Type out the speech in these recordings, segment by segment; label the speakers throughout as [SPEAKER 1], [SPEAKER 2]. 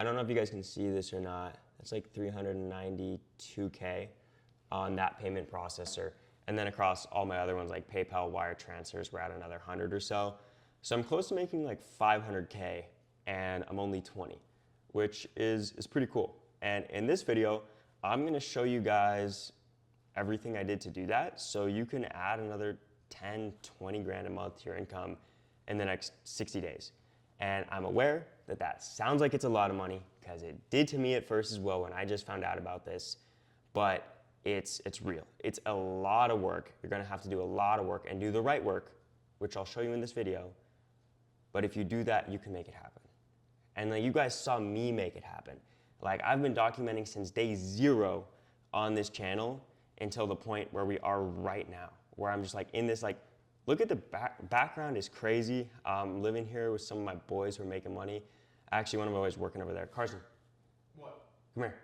[SPEAKER 1] I don't know if you guys can see this or not. That's like 392K on that payment processor. And then across all my other ones like PayPal, wire transfers, we're at another 100 or so. So I'm close to making like 500K and I'm only 20, which is pretty cool. And in this video, I'm gonna show you guys everything I did to do that so you can add another 10, 20 grand a month to your income in the next 60 days. And I'm aware that that sounds like it's a lot of money because it did to me at first as well when I just found out about this, but it's real. It's a lot of work. You're gonna have to do a lot of work and do the right work, which I'll show you in this video. But if you do that, you can make it happen. And like you guys saw me make it happen. Like I've been documenting since day 0 on this channel until the point where we are right now, where I'm just like in this like, look at the background is crazy. I'm living here with some of my boys who are making money. Actually, one of my boys working over there. Carson.
[SPEAKER 2] What?
[SPEAKER 1] Come here.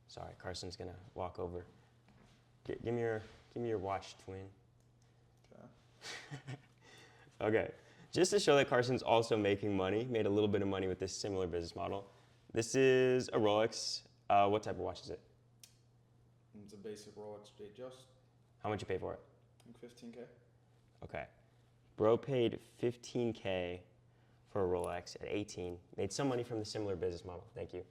[SPEAKER 1] Sorry, Carson's gonna walk over. Give me your watch, twin.
[SPEAKER 2] Okay.
[SPEAKER 1] Okay, just to show that Carson's also making money, made a little bit of money with this similar business model. This is a Rolex. What type of watch is it?
[SPEAKER 2] It's a basic Rolex Datejust.
[SPEAKER 1] How much you pay for it?
[SPEAKER 2] Like 15K.
[SPEAKER 1] Okay. Bro paid 15K for a Rolex at 18. Made some money from the similar business model. Thank you.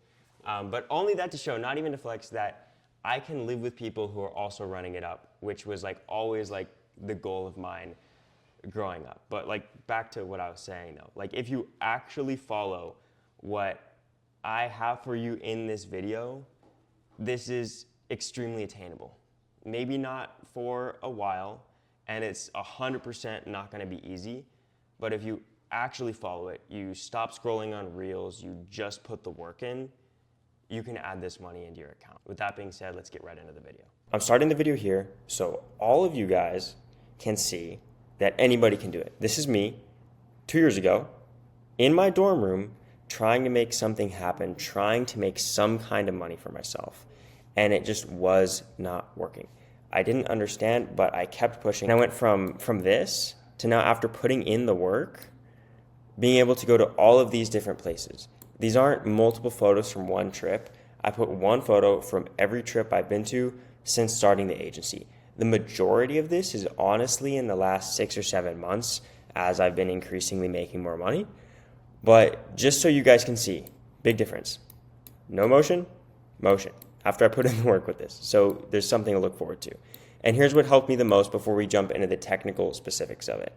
[SPEAKER 1] But only that to show, not even to flex, that I can live with people who are also running it up, which was like always like the goal of mine growing up. But like back to what I was saying though, like if you actually follow what I have for you in this video, this is extremely attainable. Maybe not for a while, and it's 100% not gonna be easy, but if you actually follow it, you stop scrolling on Reels, you just put the work in, you can add this money into your account. With that being said, let's get right into the video. I'm starting the video here so all of you guys can see that anybody can do it. This is me 2 years ago in my dorm room trying to make something happen, trying to make some kind of money for myself. And it just was not working. I didn't understand, but I kept pushing. And I went from this to now, after putting in the work, being able to go to all of these different places. These aren't multiple photos from one trip. I put one photo from every trip I've been to since starting the agency. The majority of this is honestly in the last 6 or 7 months as I've been increasingly making more money. But just so you guys can see, big difference. No motion, motion. After I put in the work with this. So there's something to look forward to. And here's what helped me the most before we jump into the technical specifics of it.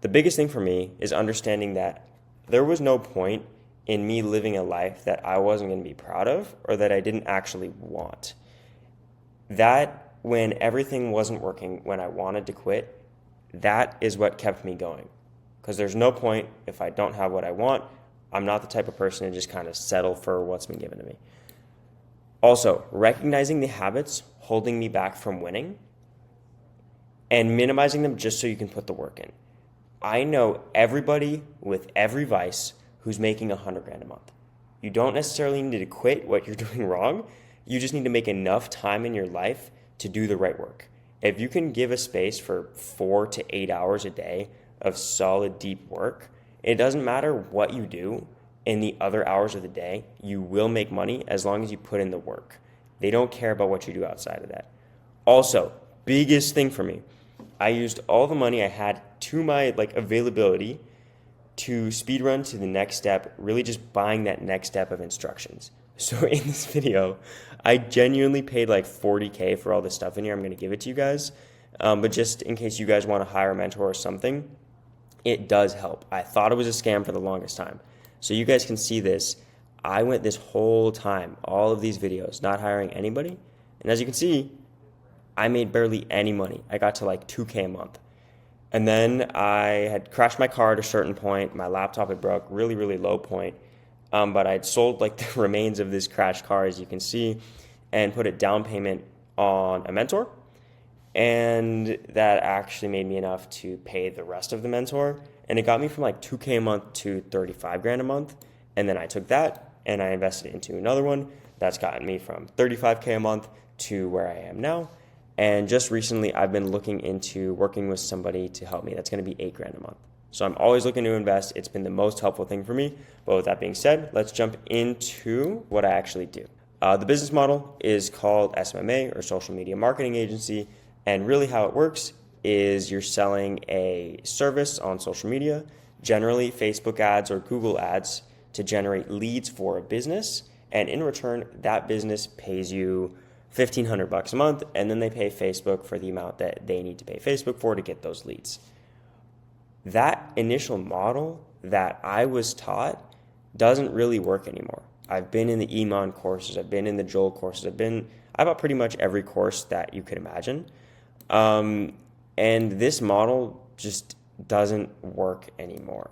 [SPEAKER 1] The biggest thing for me is understanding that there was no point in me living a life that I wasn't going to be proud of or that I didn't actually want. That when everything wasn't working, when I wanted to quit, that is what kept me going. Because there's no point if I don't have what I want. I'm not the type of person to just kind of settle for what's been given to me. Also, recognizing the habits holding me back from winning and minimizing them just so you can put the work in. I know everybody with every vice who's making 100 grand a month. You don't necessarily need to quit what you're doing wrong. You just need to make enough time in your life to do the right work. If you can give a space for 4 to 8 hours a day of solid, deep work, it doesn't matter what you do in the other hours of the day, you will make money as long as you put in the work. They don't care about what you do outside of that. Also, biggest thing for me, I used all the money I had to my availability to speed run to the next step, really just buying that next step of instructions. So in this video, I genuinely paid like 40K for all this stuff in here. I'm gonna give it to you guys. But just in case you guys wanna hire a mentor or something, it does help. I thought it was a scam for the longest time. So you guys can see this. I went this whole time, all of these videos, not hiring anybody. And as you can see, I made barely any money. I got to like 2K a month. And then I had crashed my car at a certain point. My laptop had broke, really, really low point. But I'd sold like the remains of this crashed car, as you can see, and put a down payment on a mentor. And that actually made me enough to pay the rest of the mentor. And it got me from like 2K a month to 35 grand a month. And then I took that and I invested it into another one. That's gotten me from 35K a month to where I am now. And just recently, I've been looking into working with somebody to help me. That's going to be 8 grand a month. So I'm always looking to invest. It's been the most helpful thing for me. But with that being said, let's jump into what I actually do. The business model is called SMMA, or Social Media Marketing Agency. And really how it works is you're selling a service on social media, generally Facebook ads or Google ads, to generate leads for a business. And in return, that business pays you $1,500 a month, and then they pay Facebook for the amount that they need to pay Facebook for to get those leads. That initial model that I was taught doesn't really work anymore. I've been in the Iman courses, I've been in the Joel courses, I bought pretty much every course that you could imagine. And this model just doesn't work anymore.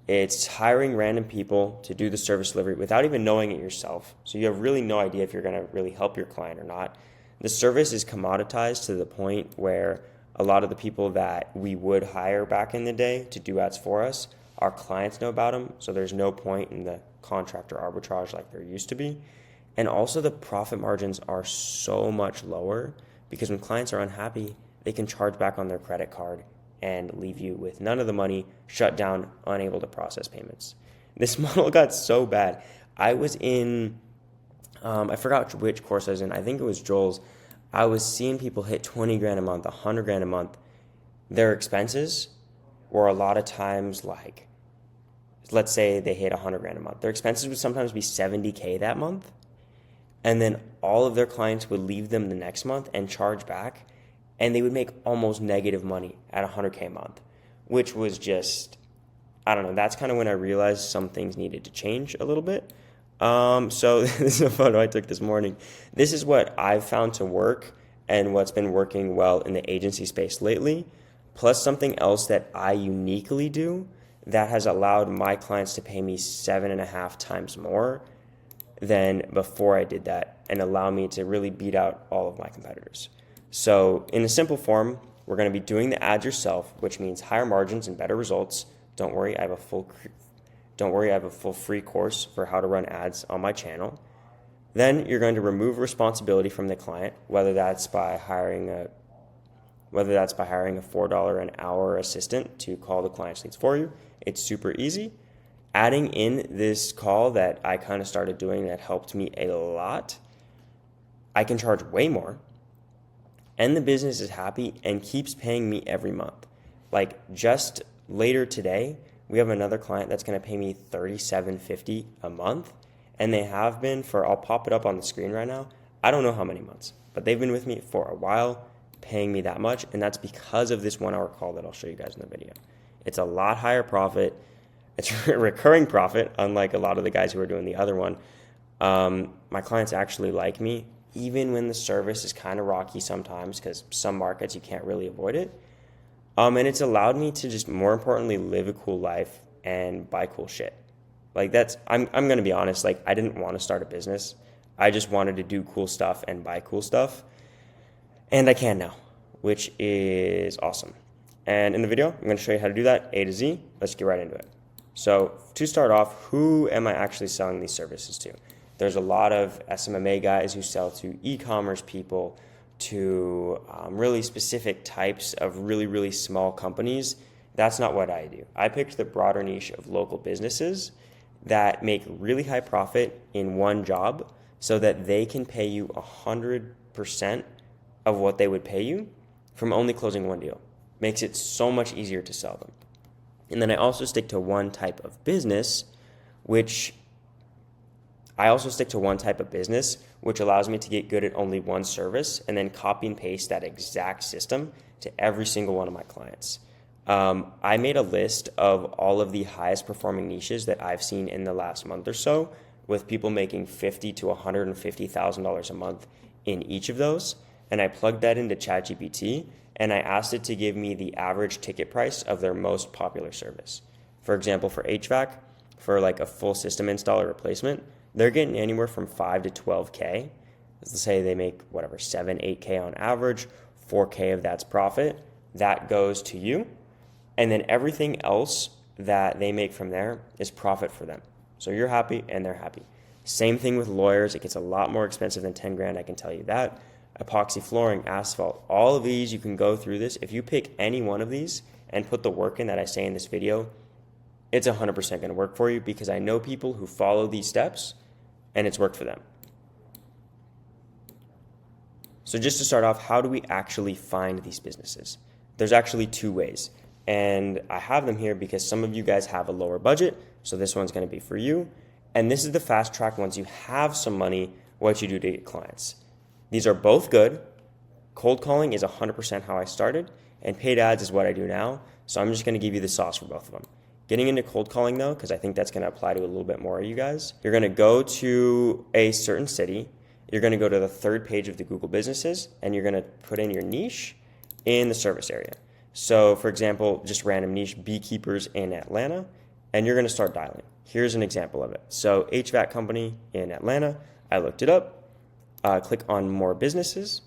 [SPEAKER 1] It's hiring random people to do the service delivery without even knowing it yourself. So you have really no idea if you're going to really help your client or not. The service is commoditized to the point where a lot of the people that we would hire back in the day to do ads for us, our clients know about them. So there's no point in the contractor arbitrage like there used to be. And also the profit margins are so much lower because when clients are unhappy, they can charge back on their credit card and leave you with none of the money, shut down, unable to process payments. This model got so bad. I was in, I forgot which course I was in. I think it was Joel's. I was seeing people hit 20 grand a month, 100 grand a month. Their expenses were a lot of times like, let's say they hit 100 grand a month. Their expenses would sometimes be 70K that month. And then all of their clients would leave them the next month and charge back. And they would make almost negative money at 100K a month, which was just, I don't know, that's kind of when I realized some things needed to change a little bit. So this is a photo I took this morning. This is what I've found to work and what's been working well in the agency space lately, plus something else that I uniquely do that has allowed my clients to pay me 7.5 times more than before I did that and allow me to really beat out all of my competitors. So in a simple form, we're going to be doing the ads yourself, which means higher margins and better results. Don't worry, I have a full free course for how to run ads on my channel. Then you're going to remove responsibility from the client, whether that's by hiring a $4 an hour assistant to call the client's leads for you. It's super easy. Adding in this call that I kind of started doing that helped me a lot, I can charge way more. And the business is happy and keeps paying me every month. Like just later today, we have another client that's going to pay me $37.50 a month. And they have been for, I'll pop it up on the screen right now. I don't know how many months, but they've been with me for a while, paying me that much. And that's because of this 1 hour call that I'll show you guys in the video. It's a lot higher profit. It's a recurring profit, unlike a lot of the guys who are doing the other one. My clients actually like me, even when the service is kind of rocky sometimes, because some markets you can't really avoid it. And it's allowed me to just, more importantly, live a cool life and buy cool shit. Like that's, I'm going to be honest, like I didn't want to start a business. I just wanted to do cool stuff and buy cool stuff. And I can now, which is awesome. And in the video, I'm going to show you how to do that A to Z. Let's get right into it. So to start off, who am I actually selling these services to? There's a lot of SMMA guys who sell to e-commerce people, to really specific types of really, really small companies. That's not what I do. I picked the broader niche of local businesses that make really high profit in one job so that they can pay you 100% of what they would pay you from only closing one deal. Makes it so much easier to sell them. And then I also stick to one type of business, which allows me to get good at only one service and then copy and paste that exact system to every single one of my clients. I made a list of all of the highest performing niches that I've seen in the last month or so, with people making $50,000 to $150,000 a month in each of those. And I plugged that into ChatGPT and I asked it to give me the average ticket price of their most popular service. For example, for HVAC, for like a full system install or replacement, they're getting anywhere from 5 to 12K. Let's say they make whatever, 7, 8K on average, 4K of that's profit. That goes to you. And then everything else that they make from there is profit for them. So you're happy and they're happy. Same thing with lawyers. It gets a lot more expensive than 10 grand, I can tell you that. Epoxy flooring, asphalt, all of these, you can go through this. If you pick any one of these and put the work in that I say in this video, it's 100% going to work for you because I know people who follow these steps and it's worked for them. So just to start off, how do we actually find these businesses? There's actually two ways. And I have them here because some of you guys have a lower budget, so this one's going to be for you. And this is the fast track once you have some money, what you do to get clients. These are both good. Cold calling is 100% how I started, and paid ads is what I do now. So I'm just going to give you the sauce for both of them. Getting into cold calling though, because I think that's going to apply to a little bit more of you guys. You're going to go to a certain city. You're going to go to the third page of the Google businesses, and you're going to put in your niche in the service area. So for example, just random niche, beekeepers in Atlanta, and you're going to start dialing. Here's an example of it. So HVAC company in Atlanta, I looked it up, click on more businesses,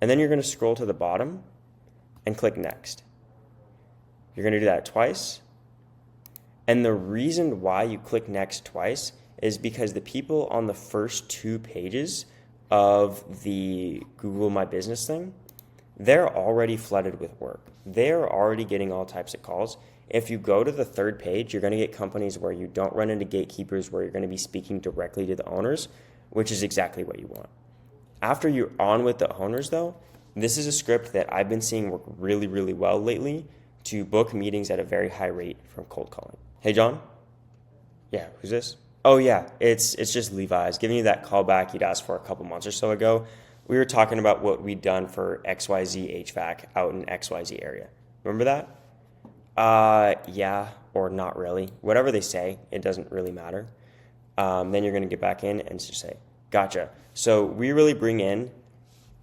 [SPEAKER 1] and then you're going to scroll to the bottom and click next. You're going to do that twice. And the reason why you click next twice is because the people on the first 2 pages of the Google My Business thing, they're already flooded with work. They're already getting all types of calls. If you go to the third page, you're going to get companies where you don't run into gatekeepers, where you're going to be speaking directly to the owners, which is exactly what you want. After you're on with the owners though, this is a script that I've been seeing work really, really well lately to book meetings at a very high rate from cold calling. Hey, John? Yeah, who's this? Oh yeah, it's just Levi. I was giving you that call back you'd asked for a couple months or so ago. We were talking about what we'd done for XYZ HVAC out in XYZ area. Remember that? Yeah, or not really. Whatever they say, it doesn't really matter. Then you're gonna get back in and just say, gotcha. So we really bring in,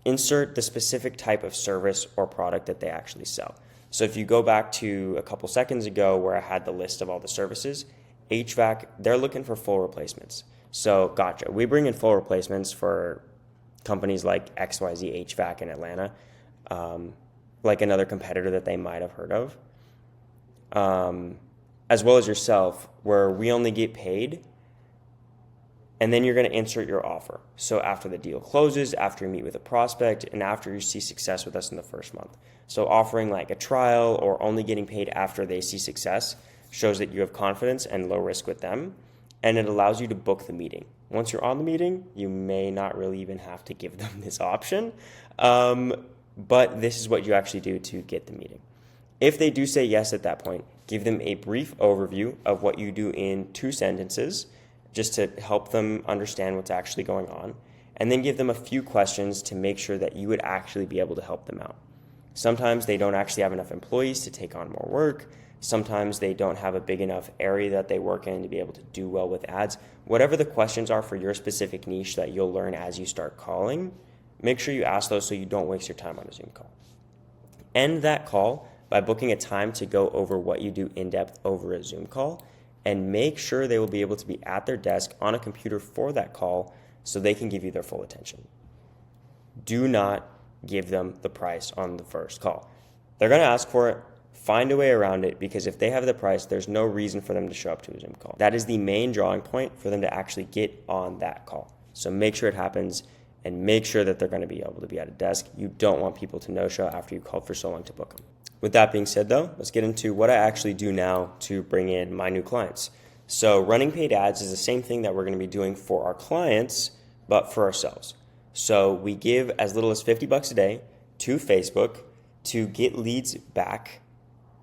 [SPEAKER 1] insert the specific type of service or product that they actually sell. So if you go back to a couple seconds ago where I had the list of all the services, HVAC, they're looking for full replacements. So gotcha. We bring in full replacements for companies like XYZ HVAC in Atlanta, like another competitor that they might have heard of, as well as yourself, where we only get paid, and then you're going to insert your offer. So after the deal closes, after you meet with a prospect, and after you see success with us in the first month. So offering like a trial or only getting paid after they see success shows that you have confidence and low risk with them, and it allows you to book the meeting. Once you're on the meeting, you may not really even have to give them this option, but this is what you actually do to get the meeting. If they do say yes at that point, give them a brief overview of what you do in 2 sentences, just to help them understand what's actually going on, and then give them a few questions to make sure that you would actually be able to help them out. Sometimes they don't actually have enough employees to take on more work. Sometimes they don't have a big enough area that they work in to be able to do well with ads. Whatever the questions are for your specific niche that you'll learn as you start calling, make sure you ask those so you don't waste your time on a Zoom call. End that call by booking a time to go over what you do in depth over a Zoom call, and make sure they will be able to be at their desk on a computer for that call so they can give you their full attention. Do not give them the price on the first call. They're going to ask for it. Find a way around it, because if they have the price, there's no reason for them to show up to a Zoom call. That is the main drawing point for them to actually get on that call. So make sure it happens, and make sure that they're going to be able to be at a desk. You don't want people to no-show after you called for so long to book them. With that being said though, let's get into what I actually do now to bring in my new clients. So running paid ads is the same thing that we're going to be doing for our clients, but for ourselves. So we give as little as $50 a day to Facebook to get leads back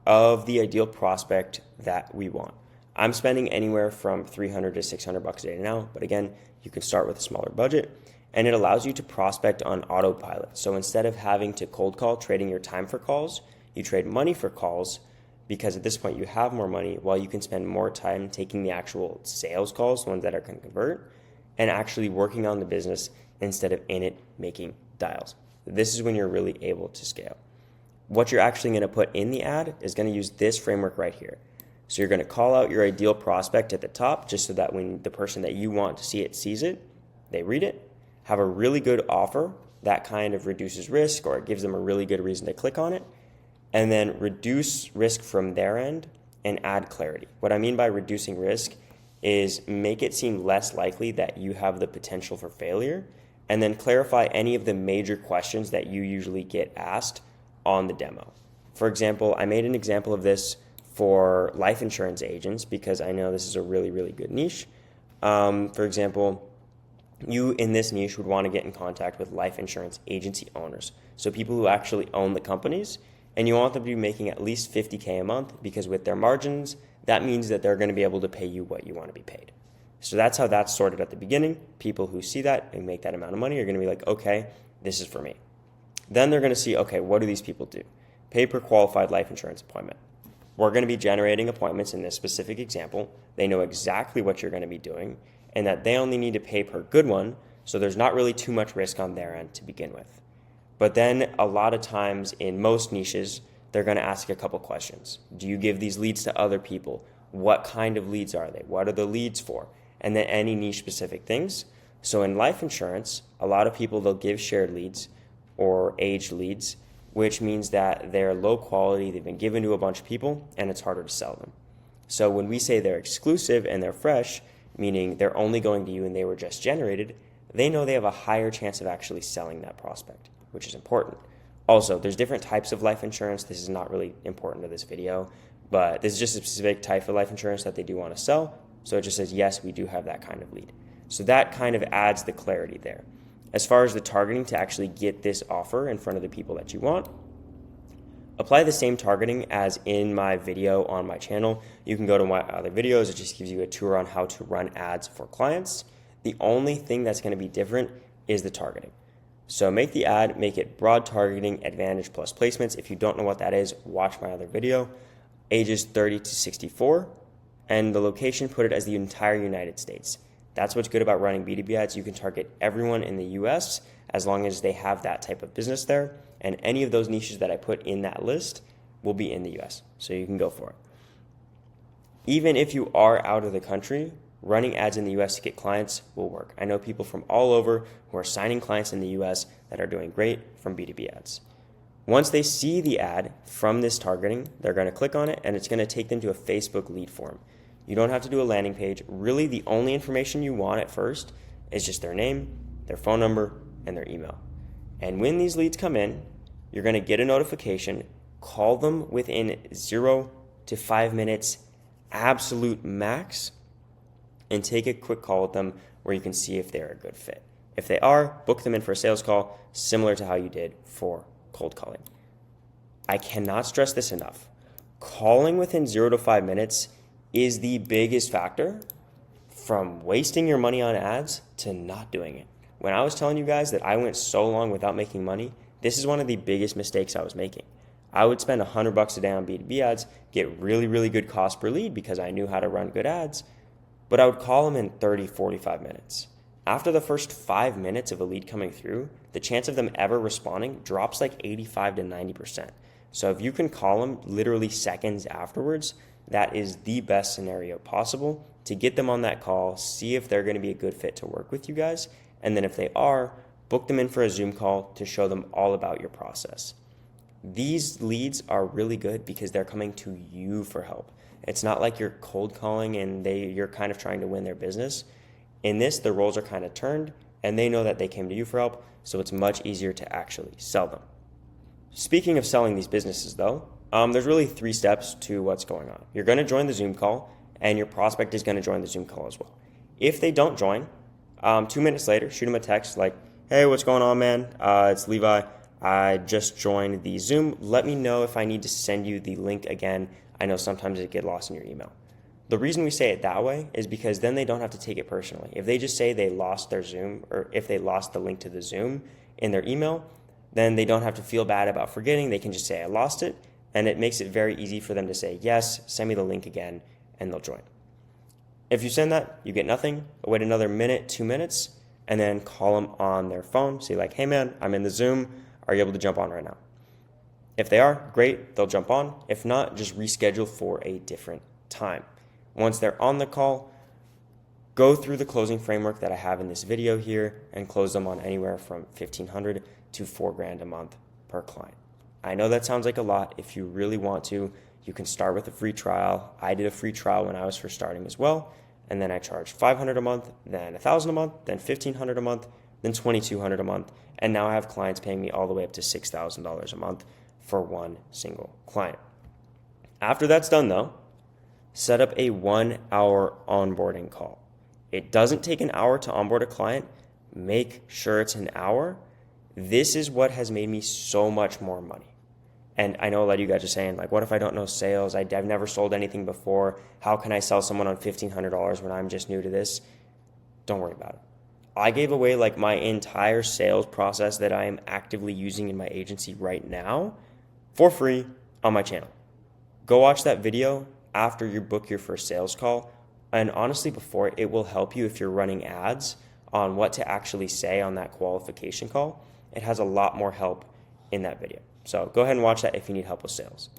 [SPEAKER 1] of the ideal prospect that we want. I'm spending anywhere from $300 to $600 a day now, but again, you can start with a smaller budget, and it allows you to prospect on autopilot. So instead of having to cold call, trading your time for calls, you trade money for calls, because at this point you have more money, while you can spend more time taking the actual sales calls, the ones that are going to convert, and actually working on the business instead of in it making dials. This is when you're really able to scale. What you're actually going to put in the ad is going to use this framework right here. So you're going to call out your ideal prospect at the top, just so that when the person that you want to see it sees it, they read it, have a really good offer that kind of reduces risk, or it gives them a really good reason to click on it, and then reduce risk from their end and add clarity. What I mean by reducing risk is make it seem less likely that you have the potential for failure, and then clarify any of the major questions that you usually get asked on the demo. For example, I made an example of this for life insurance agents because I know this is a really, really good niche. For example, you in this niche would want to get in contact with life insurance agency owners. So people who actually own the companies, and you want them to be making at least $50K a month because with their margins, that means that they're going to be able to pay you what you want to be paid. So that's how that's sorted at the beginning. People who see that and make that amount of money are going to be like, okay, this is for me. Then they're going to see, okay, what do these people do? Pay per qualified life insurance appointment. We're going to be generating appointments in this specific example. They know exactly what you're going to be doing and that they only need to pay per good one, so there's not really too much risk on their end to begin with. But then a lot of times in most niches, they're going to ask a couple questions. Do you give these leads to other people? What kind of leads are they? What are the leads for? And then any niche specific things. So in life insurance, a lot of people, they'll give shared leads or aged leads, which means that they're low quality, they've been given to a bunch of people, and it's harder to sell them. So when we say they're exclusive and they're fresh, meaning they're only going to you and they were just generated, they know they have a higher chance of actually selling that prospect, which is important. Also, there's different types of life insurance. This is not really important to this video, but this is just a specific type of life insurance that they do want to sell. So it just says, yes, we do have that kind of lead. So that kind of adds the clarity there. As far as the targeting to actually get this offer in front of the people that you want, apply the same targeting as in my video on my channel. You can go to my other videos. It just gives you a tour on how to run ads for clients. The only thing that's going to be different is the targeting. So make the ad, make it broad targeting, advantage plus placements. If you don't know what that is, watch my other video. Ages 30 to 64, and the location, put it as the entire United States. That's what's good about running B2B ads. You can target everyone in the US as long as they have that type of business there. And any of those niches that I put in that list will be in the US. So you can go for it. Even if you are out of the country, running ads in the US to get clients will work. I know people from all over who are signing clients in the US that are doing great from B2B ads. Once they see the ad from this targeting, they're going to click on it and it's going to take them to a Facebook lead form. You don't have to do a landing page. Really, the only information you want at first is just their name, their phone number, and their email. And when these leads come in, you're going to get a notification, call them within 0 to 5 minutes, absolute max, and take a quick call with them where you can see if they're a good fit. If they are, book them in for a sales call, similar to how you did for cold calling. I cannot stress this enough. Calling within 0 to 5 minutes is the biggest factor from wasting your money on ads to not doing it. When I was telling you guys that I went so long without making money, this is one of the biggest mistakes I was making. I would spend $100 a day on B2B ads, get really, really good cost per lead because I knew how to run good ads, but I would call them in 30, 45 minutes. After the first 5 minutes of a lead coming through, the chance of them ever responding drops like 85 to 90%. So if you can call them literally seconds afterwards, that is the best scenario possible to get them on that call, see if they're going to be a good fit to work with you guys, and then if they are, book them in for a Zoom call to show them all about your process. These leads are really good because they're coming to you for help. It's not like you're cold calling and you're kind of trying to win their business. In this, the roles are kind of turned and they know that they came to you for help, so it's much easier to actually sell them. Speaking of selling these businesses though, there's really 3 steps to what's going on. You're going to join the Zoom call and your prospect is going to join the Zoom call as well. If they don't join, 2 minutes later, shoot them a text like, hey, what's going on, man? It's Levi. I just joined the Zoom. Let me know if I need to send you the link again. I know sometimes it gets lost in your email. The reason we say it that way is because then they don't have to take it personally. If they just say they lost their Zoom, or if they lost the link to the Zoom in their email, then they don't have to feel bad about forgetting. They can just say, I lost it. And it makes it very easy for them to say, yes, send me the link again, and they'll join. If you send that, you get nothing. Wait another minute, 2 minutes, and then call them on their phone. Say like, hey man, I'm in the Zoom. Are you able to jump on right now? If they are, great, they'll jump on. If not, just reschedule for a different time. Once they're on the call, go through the closing framework that I have in this video here and close them on anywhere from $1,500 to $4,000 a month per client. I know that sounds like a lot. If you really want to, you can start with a free trial. I did a free trial when I was first starting as well, and then I charged $500 a month, then $1,000 a month, then $1,500 a month, then $2,200 a month, and now I have clients paying me all the way up to $6,000 a month for one single client. After that's done though, set up a 1 hour onboarding call. It doesn't take an hour to onboard a client. Make sure it's an hour. This is what has made me so much more money. And I know a lot of you guys are saying, like, what if I don't know sales? I've never sold anything before. How can I sell someone on $1,500 when I'm just new to this? Don't worry about it. I gave away like my entire sales process that I am actively using in my agency right now for free on my channel. Go watch that video after you book your first sales call. And honestly, before, it will help you if you're running ads on what to actually say on that qualification call. It has a lot more help in that video. So go ahead and watch that if you need help with sales.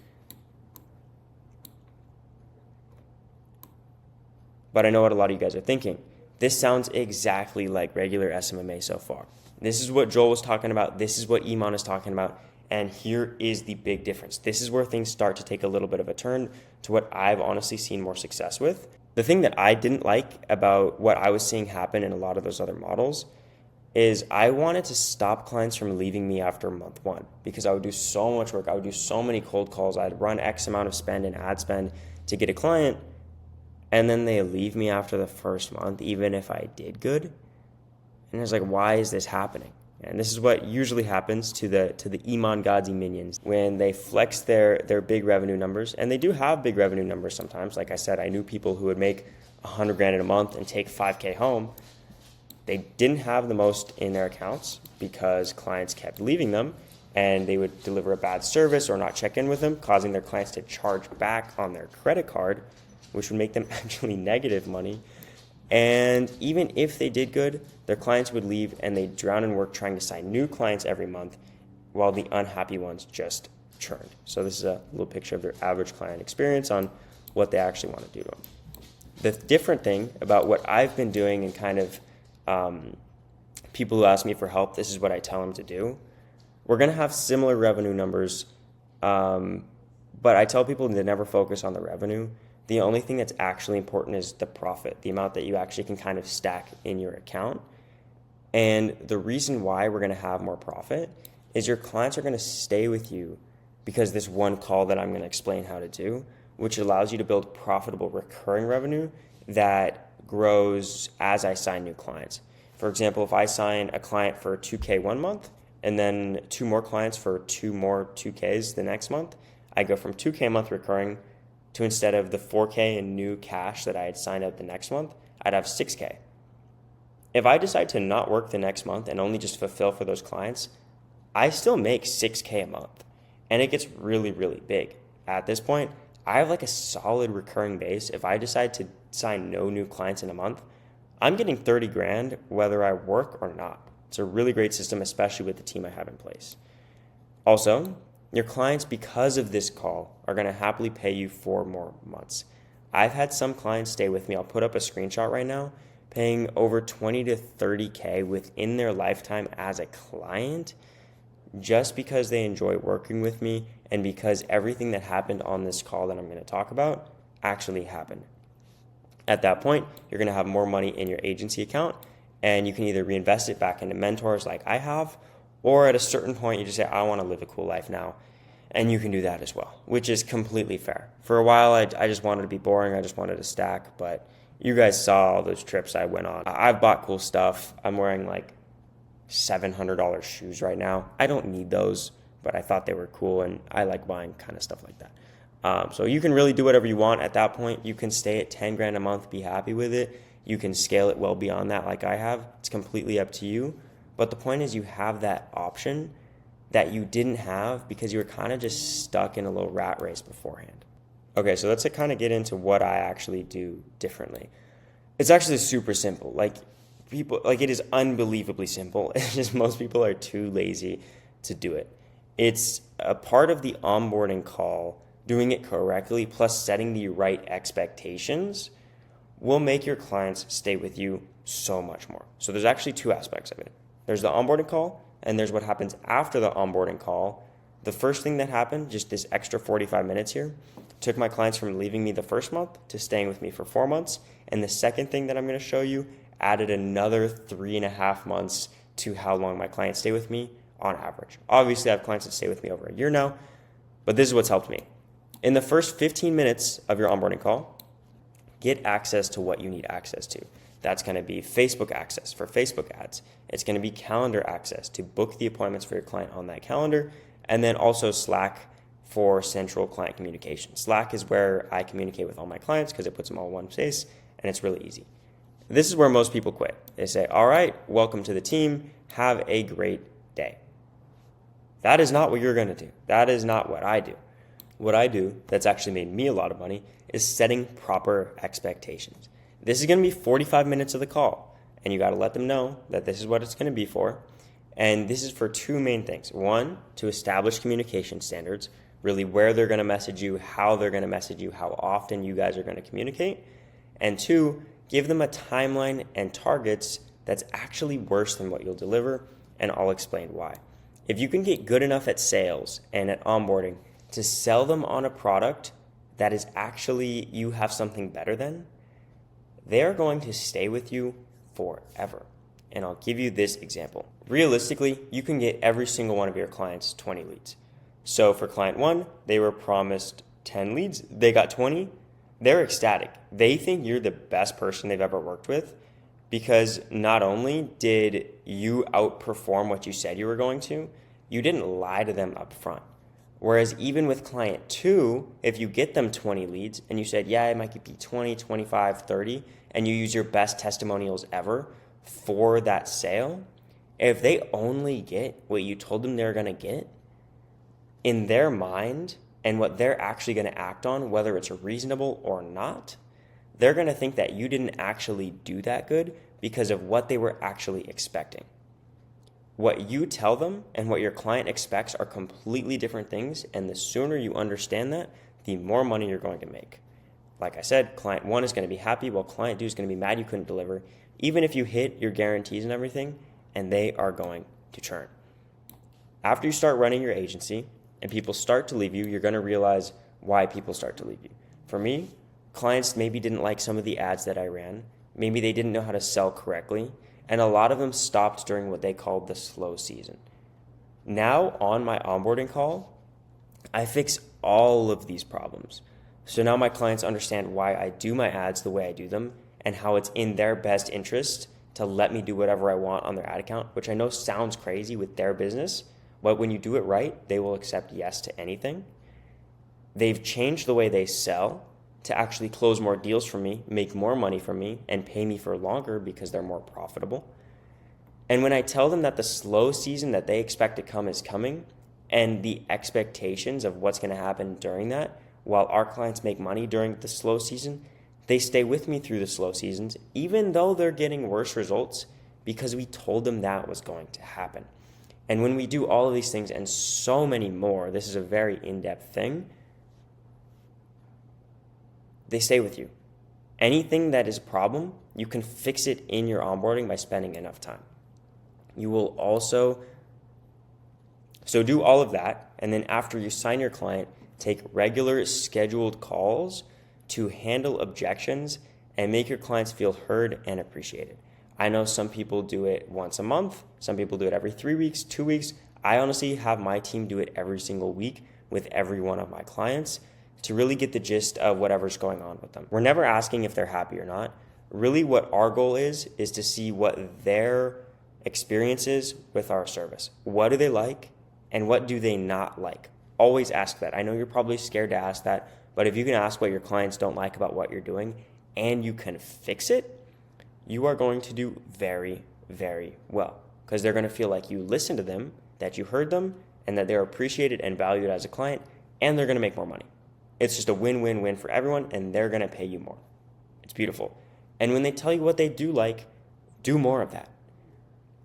[SPEAKER 1] But I know what a lot of you guys are thinking. This sounds exactly like regular SMMA so far. This is what Joel was talking about. This is what Iman is talking about. And here is the big difference. This is where things start to take a little bit of a turn to what I've honestly seen more success with. The thing that I didn't like about what I was seeing happen in a lot of those other models is I wanted to stop clients from leaving me after month one because I would do so much work. I would do so many cold calls. I'd run X amount of spend and ad spend to get a client, and then they leave me after the first month, even if I did good. And it's like, why is this happening? And this is what usually happens to the Iman Ghazi minions when they flex their big revenue numbers. And they do have big revenue numbers sometimes. Like I said, I knew people who would make $100,000 in a month and take $5,000 home. They didn't have the most in their accounts because clients kept leaving them, and they would deliver a bad service or not check in with them, causing their clients to charge back on their credit card, which would make them actually negative money. And even if they did good, their clients would leave and they'd drown in work trying to sign new clients every month while the unhappy ones just churned. So this is a little picture of their average client experience on what they actually want to do to them. The different thing about what I've been doing and kind of people who ask me for help, this is what I tell them to do. We're going to have similar revenue numbers, but I tell people to never focus on the revenue. The only thing that's actually important is the profit, the amount that you actually can kind of stack in your account. And the reason why we're going to have more profit is your clients are going to stay with you because this one call that I'm going to explain how to do, which allows you to build profitable recurring revenue that grows as I sign new clients. For example, if I sign a client for $2,000 one month and then 2 more clients for 2 more $2,000s the next month, I go from $2,000 a month recurring to, instead of the $4,000 in new cash that I had signed up the next month, I'd have $6,000. If I decide to not work the next month and only just fulfill for those clients, I still make $6,000 a month, and it gets really, really big. At this point, I have like a solid recurring base. If I decide to sign no new clients in a month, I'm getting $30,000 whether I work or not. It's a really great system, especially with the team I have in place. Also, your clients, because of this call, are going to happily pay you for more months. I've had some clients stay with me. I'll put up a screenshot right now, paying over $20,000 to $30,000 within their lifetime as a client, just because they enjoy working with me and because everything that happened on this call that I'm going to talk about actually happened. At that point, you're going to have more money in your agency account, and you can either reinvest it back into mentors like I have, or at a certain point, you just say, I want to live a cool life now. And you can do that as well, which is completely fair. For a while, I just wanted to be boring. I just wanted to stack. But you guys saw all those trips I went on. I've bought cool stuff. I'm wearing like $700 shoes right now. I don't need those, but I thought they were cool, and I like buying kind of stuff like that. So you can really do whatever you want at that point. You can stay at $10,000 a month, be happy with it. You can scale it well beyond that like I have. It's completely up to you. But the point is you have that option that you didn't have because you were kind of just stuck in a little rat race beforehand. Okay, so let's kind of get into what I actually do differently. It's actually super simple. It is unbelievably simple. It's just most people are too lazy to do it. It's a part of the onboarding call. Doing it correctly plus setting the right expectations will make your clients stay with you so much more. So there's actually 2 aspects of it. There's the onboarding call, and there's what happens after the onboarding call. The first thing that happened, just this extra 45 minutes here, took my clients from leaving me the first month to staying with me for 4 months. And the second thing that I'm going to show you added another 3.5 months to how long my clients stay with me on average. Obviously, I have clients that stay with me over a year now, But this is what's helped me. In the first 15 minutes of your onboarding call, get access to what you need access to. That's going to be Facebook access for Facebook ads. It's going to be calendar access to book the appointments for your client on that calendar, and then also Slack for central client communication. Slack is where I communicate with all my clients because it puts them all in one place, and it's really easy. This is where most people quit. They say, all right, welcome to the team. Have a great day. That is not what you're going to do. That is not what I do. What I do that's actually made me a lot of money is setting proper expectations. This is going to be 45 minutes of the call, and you got to let them know that this is what it's going to be for. And this is for two main things. One, to establish communication standards, really where they're going to message you, how they're going to message you, how often you guys are going to communicate. And two, give them a timeline and targets that's actually worse than what you'll deliver, and I'll explain why. If you can get good enough at sales and at onboarding to sell them on a product that is actually you have something better than, they are going to stay with you forever. And I'll give you this example. Realistically, you can get every single one of your clients 20 leads. So for client 1, they were promised 10 leads. They got 20. They're ecstatic. They think you're the best person they've ever worked with because not only did you outperform what you said you were going to, you didn't lie to them up front. Whereas even with client 2, if you get them 20 leads and you said, yeah, it might be 20, 25, 30, and you use your best testimonials ever for that sale, if they only get what you told them they're going to get, in their mind and what they're actually going to act on, whether it's reasonable or not, they're going to think that you didn't actually do that good because of what they were actually expecting. What you tell them and what your client expects are completely different things, and the sooner you understand that, the more money you're going to make. Like I said, client 1 is going to be happy, while client 2 is going to be mad you couldn't deliver, even if you hit your guarantees and everything, and they are going to churn. After you start running your agency and people start to leave you, you're going to realize why people start to leave you. For me, clients maybe didn't like some of the ads that I ran. Maybe they didn't know how to sell correctly. And a lot of them stopped during what they called the slow season. Now on my onboarding call, I fix all of these problems. So now my clients understand why I do my ads the way I do them and how it's in their best interest to let me do whatever I want on their ad account, which I know sounds crazy with their business, but when you do it right, they will accept yes to anything. They've changed the way they sell to actually close more deals for me, make more money for me, and pay me for longer because they're more profitable. And when I tell them that the slow season that they expect to come is coming, and the expectations of what's going to happen during that, while our clients make money during the slow season, they stay with me through the slow seasons, even though they're getting worse results, because we told them that was going to happen. And when we do all of these things and so many more, this is a very in-depth thing, they stay with you. Anything that is a problem, you can fix it in your onboarding by spending enough time. You will also, so do all of that, and then after you sign your client, take regular scheduled calls to handle objections and make your clients feel heard and appreciated. I know some people do it once a month, some people do it every 3 weeks, 2 weeks. I honestly have my team do it every single week with every one of my clients to really get the gist of whatever's going on with them. We're never asking if they're happy or not. Really what our goal is to see what their experience is with our service. What do they like and what do they not like? Always ask that. I know you're probably scared to ask that, but if you can ask what your clients don't like about what you're doing and you can fix it, you are going to do very, very well because they're going to feel like you listened to them, that you heard them, and that they're appreciated and valued as a client, and they're going to make more money. It's just a win-win-win for everyone, and they're going to pay you more. It's beautiful. And when they tell you what they do like, do more of that.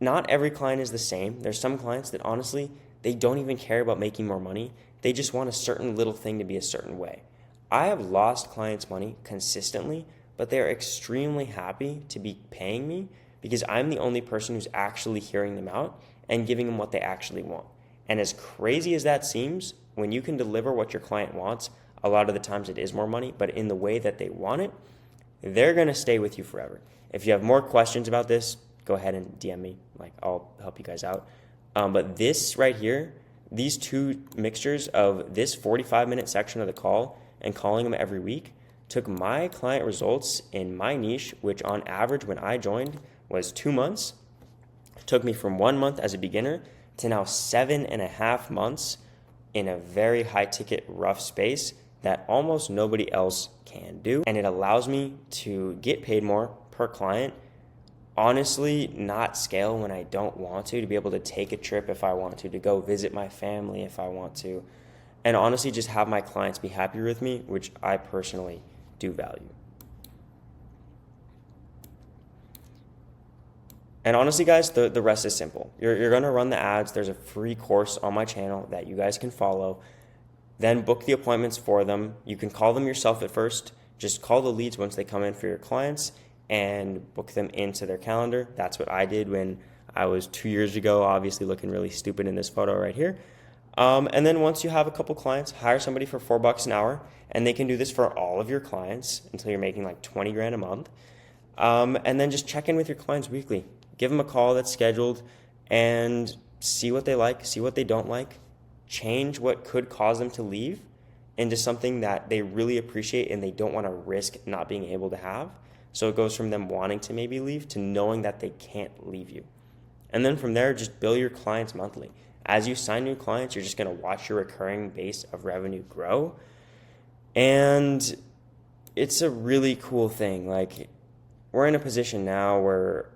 [SPEAKER 1] Not every client is the same. There's some clients that honestly, they don't even care about making more money. They just want a certain little thing to be a certain way. I have lost clients money consistently, but they're extremely happy to be paying me because I'm the only person who's actually hearing them out and giving them what they actually want. And as crazy as that seems, when you can deliver what your client wants, a lot of the times it is more money, but in the way that they want it, they're going to stay with you forever. If you have more questions about this, go ahead and DM me. I'll help you guys out. But this right here, these two mixtures of this 45-minute section of the call and calling them every week took my client results in my niche, which on average when I joined was 2 months. It took me from 1 month as a beginner to now 7.5 months in a very high ticket, rough space that almost nobody else can do. And it allows me to get paid more per client, honestly not scale when I don't want to be able to take a trip if I want to go visit my family if I want to, and honestly just have my clients be happier with me, which I personally do value. And honestly, guys, the rest is simple. You're going to run the ads. There's a free course on my channel that you guys can follow. Then book the appointments for them. You can call them yourself at first. Just call the leads once they come in for your clients and book them into their calendar. That's what I did when I was 2 years ago, obviously looking really stupid in this photo right here. And then once you have a couple clients, hire somebody for $4 an hour, and they can do this for all of your clients until you're making like 20 grand a month. And then just check in with your clients weekly. Give them a call that's scheduled and see what they like, see what they don't like, change what could cause them to leave into something that they really appreciate and they don't want to risk not being able to have. So it goes from them wanting to maybe leave to knowing that they can't leave you. And then from there, just bill your clients monthly. As you sign new clients, you're just going to watch your recurring base of revenue grow. And it's a really cool thing. Like, we're in a position now where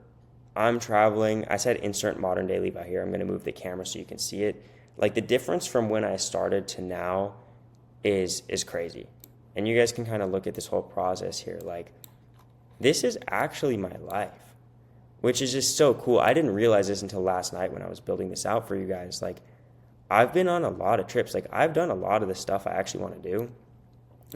[SPEAKER 1] I'm traveling. I said insert modern day Levi here. I'm going to move the camera so you can see it. Like, the difference from when I started to now is crazy. And you guys can kind of look at this whole process here. Like, this is actually my life, which is just so cool. I didn't realize this until last night when I was building this out for you guys. Like, I've been on a lot of trips. Like, I've done a lot of the stuff I actually want to do,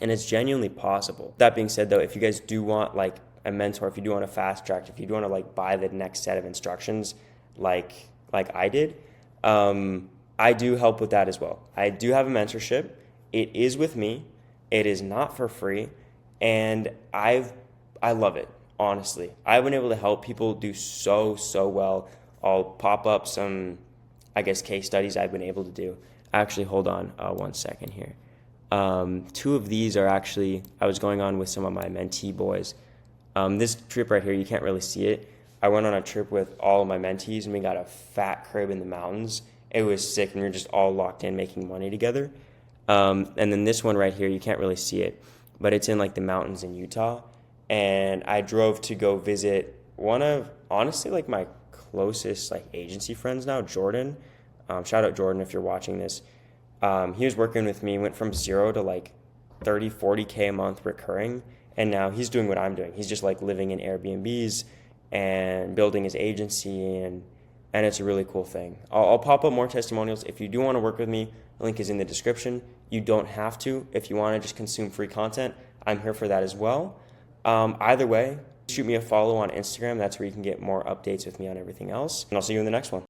[SPEAKER 1] and it's genuinely possible. That being said, though, if you guys do want like a mentor, if you do want a fast track, if you do want to like buy the next set of instructions like I did, I do help with that as well. I do have a mentorship. It is with me. It is not for free, and I love it, honestly. I've been able to help people do so well. I'll pop up some, I guess, case studies I've been able to do. Actually, hold on 1 second here. 2 of these are actually, I was going on with some of my mentee boys. This trip right here, you can't really see it. I went on a trip with all of my mentees, and we got a fat crib in the mountains. It was sick, and we were just all locked in making money together. And then this one right here, you can't really see it, but it's in like the mountains in Utah. And I drove to go visit one of, honestly, like my closest like agency friends now, Jordan. Shout out Jordan if you're watching this. He was working with me, went from 0 to like 30, 40K a month recurring. And now he's doing what I'm doing. He's just like living in Airbnbs and building his agency, and it's a really cool thing. I'll pop up more testimonials. If you do want to work with me, the link is in the description. You don't have to. If you want to just consume free content, I'm here for that as well. Either way, shoot me a follow on Instagram. That's where you can get more updates with me on everything else. And I'll see you in the next one.